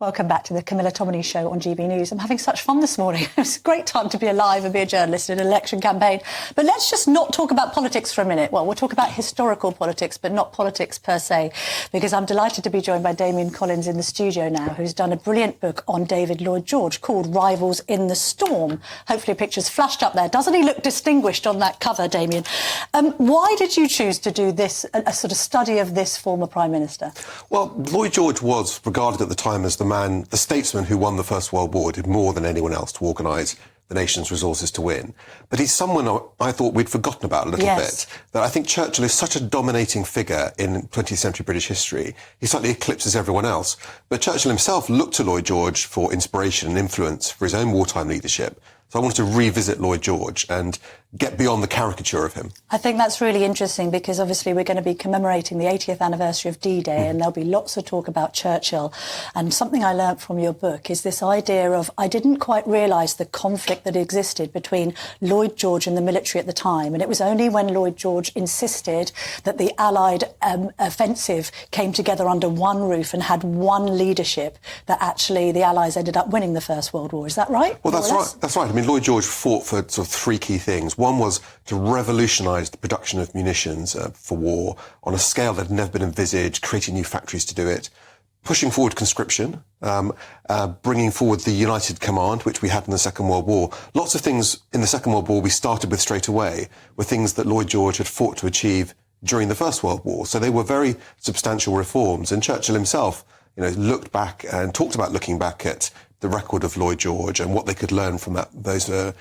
Welcome back to the Camilla Tominey Show on GB News. I'm having such fun this morning. It's a great time to be alive and be a journalist in an election campaign. But let's just not talk about politics for a minute. Well, we'll talk about historical politics, but not politics per se, because I'm delighted to be joined by Damian Collins in the studio now, who's done a brilliant book on David Lloyd George called Rivals in the Storm. Hopefully a picture's flashed up there. Doesn't he look distinguished on that cover, Damian? Why did you choose to do this, a sort of study of this former Prime Minister? Well, Lloyd George was regarded at the time as the statesman who won the First World War, did more than anyone else to organise the nation's resources to win. But he's someone I thought we'd forgotten about a little bit. That I think Churchill is such a dominating figure in 20th century British history. He slightly eclipses everyone else. But Churchill himself looked to Lloyd George for inspiration and influence for his own wartime leadership. So I wanted to revisit Lloyd George and get beyond the caricature of him. I think that's really interesting because obviously we're going to be commemorating the 80th anniversary of D-Day and there'll be lots of talk about Churchill. And something I learnt from your book is this idea of I didn't quite realise the conflict that existed between Lloyd George and the military at the time. And it was only when Lloyd George insisted that the Allied offensive came together under one roof and had one leadership that actually the Allies ended up winning the First World War. Is that right? Well, that's right. That's right. I mean, Lloyd George fought for sort of three key things. One was to revolutionise the production of munitions for war on a scale that had never been envisaged, creating new factories to do it, pushing forward conscription, bringing forward the United Command, which we had in the Second World War. Lots of things in the Second World War we started with straight away were things that Lloyd George had fought to achieve during the First World War. So they were very substantial reforms. And Churchill himself, looked back and talked about looking back at the record of Lloyd George and what they could learn from the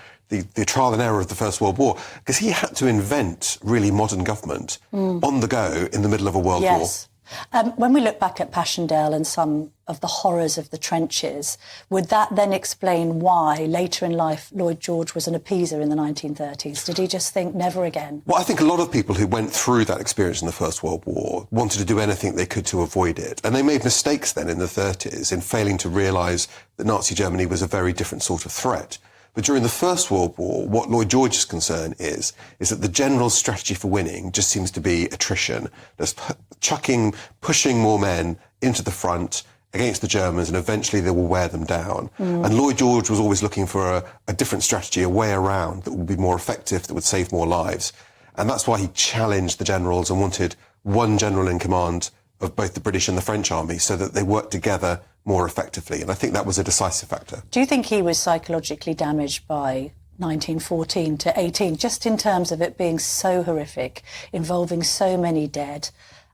trial and error of the First World War, because he had to invent really modern government on the go in the middle of a world war. When we look back at Passchendaele and some of the horrors of the trenches, would that then explain why later in life Lloyd George was an appeaser in the 1930s? Did he just think never again? Well, I think a lot of people who went through that experience in the First World War wanted to do anything they could to avoid it. And they made mistakes then in the 30s in failing to realise that Nazi Germany was a very different sort of threat. But during the First World War, what Lloyd George's concern is that the general's strategy for winning just seems to be attrition. Just pushing more men into the front against the Germans, and eventually they will wear them down. And Lloyd George was always looking for a different strategy, a way around that would be more effective, that would save more lives. And that's why he challenged the generals and wanted one general in command of both the British and the French army so that they worked together more effectively. And I think that was a decisive factor. Do you think he was psychologically damaged by 1914 to 18, just in terms of it being so horrific, involving so many dead,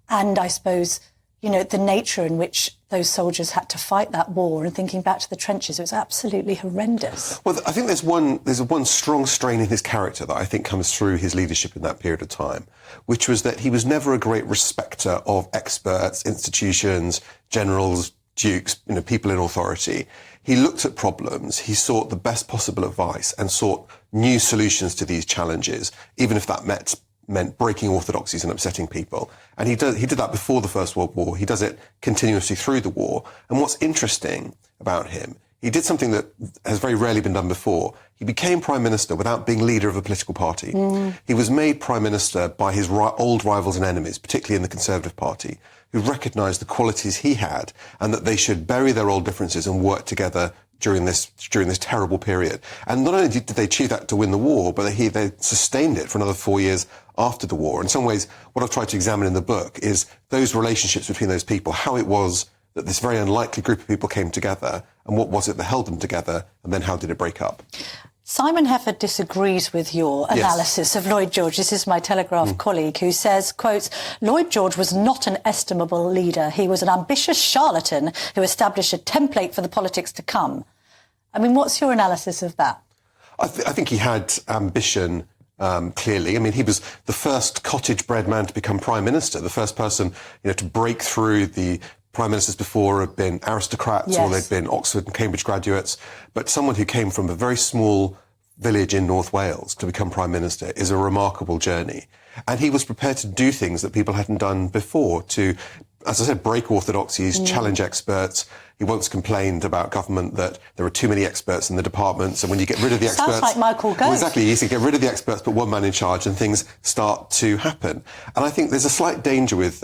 and I suppose, the nature in which those soldiers had to fight that war, and thinking back to the trenches, it was absolutely horrendous. Well, I think there's one strong strain in his character that I think comes through his leadership in that period of time, which was that he was never a great respecter of experts, institutions, generals, dukes, people in authority. He looked at problems, he sought the best possible advice and sought new solutions to these challenges, even if that meant breaking orthodoxies and upsetting people. And he did that before the First World War. He does it continuously through the war. And what's interesting about him, he did something that has very rarely been done before. He became Prime Minister without being leader of a political party. He was made Prime Minister by his old rivals and enemies, particularly in the Conservative Party, who recognised the qualities he had and that they should bury their old differences and work together during this terrible period. And not only did they achieve that to win the war, but they sustained it for another 4 years after the war. In some ways, what I've tried to examine in the book is those relationships between those people, how it was that this very unlikely group of people came together, and what was it that held them together, and then how did it break up? Simon Heffer disagrees with your analysis of Lloyd George. This is my Telegraph colleague who says, quotes, Lloyd George was not an estimable leader. He was an ambitious charlatan who established a template for the politics to come. I mean, what's your analysis of that? I think he had ambition, clearly. I mean, he was the first cottage-bred man to become Prime Minister, the first person, to break through. The Prime Ministers before had been aristocrats or they'd been Oxford and Cambridge graduates. But someone who came from a very small village in North Wales to become Prime Minister is a remarkable journey. And he was prepared to do things that people hadn't done before, to, as I said, break orthodoxies, challenge experts. He once complained about government that there are too many experts in the departments, and when you get rid of the experts... Sounds like Michael Gove. Well, exactly. You get rid of the experts, put one man in charge, and things start to happen. And I think there's a slight danger with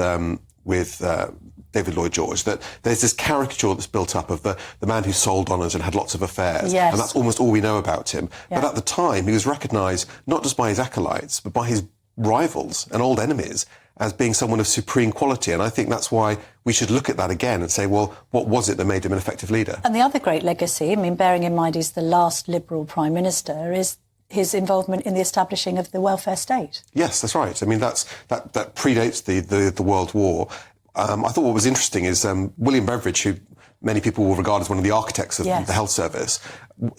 David Lloyd George, that there's this caricature that's built up of the man who sold honours and had lots of affairs. Yes. And that's almost all we know about him. Yeah. But at the time, he was recognised not just by his acolytes, but by his rivals and old enemies as being someone of supreme quality. And I think that's why we should look at that again and say, well, what was it that made him an effective leader? And the other great legacy, I mean, bearing in mind he's the last Liberal Prime Minister, is his involvement in the establishing of the welfare state. Yes, that's right. I mean, that predates the World War. I thought what was interesting is William Beveridge, who many people will regard as one of the architects of Yes. the health service,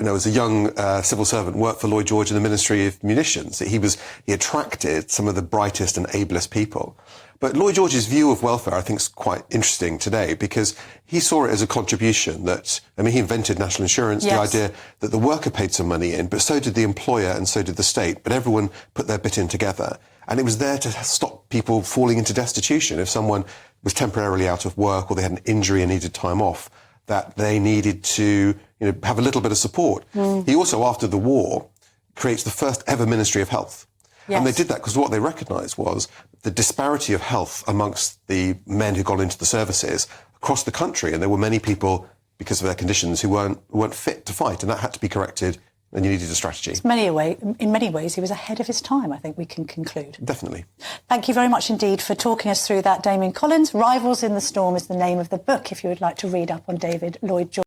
as a young civil servant, worked for Lloyd George in the Ministry of Munitions. He attracted some of the brightest and ablest people. But Lloyd George's view of welfare, I think, is quite interesting today, because he saw it as a contribution he invented national insurance, Yes. the idea that the worker paid some money in, but so did the employer and so did the state. But everyone put their bit in together. And it was there to stop people falling into destitution. If someone was temporarily out of work or they had an injury and needed time off, that they needed to have a little bit of support. He also, after the war, creates the first ever Ministry of Health. Yes. And they did that because what they recognised was the disparity of health amongst the men who got into the services across the country. And there were many people, because of their conditions, who weren't fit to fight. And that had to be corrected, and you needed a strategy. In many ways, he was ahead of his time, I think we can conclude. Definitely. Thank you very much indeed for talking us through that, Damian Collins. Rivals in the Storm is the name of the book, if you would like to read up on David Lloyd George.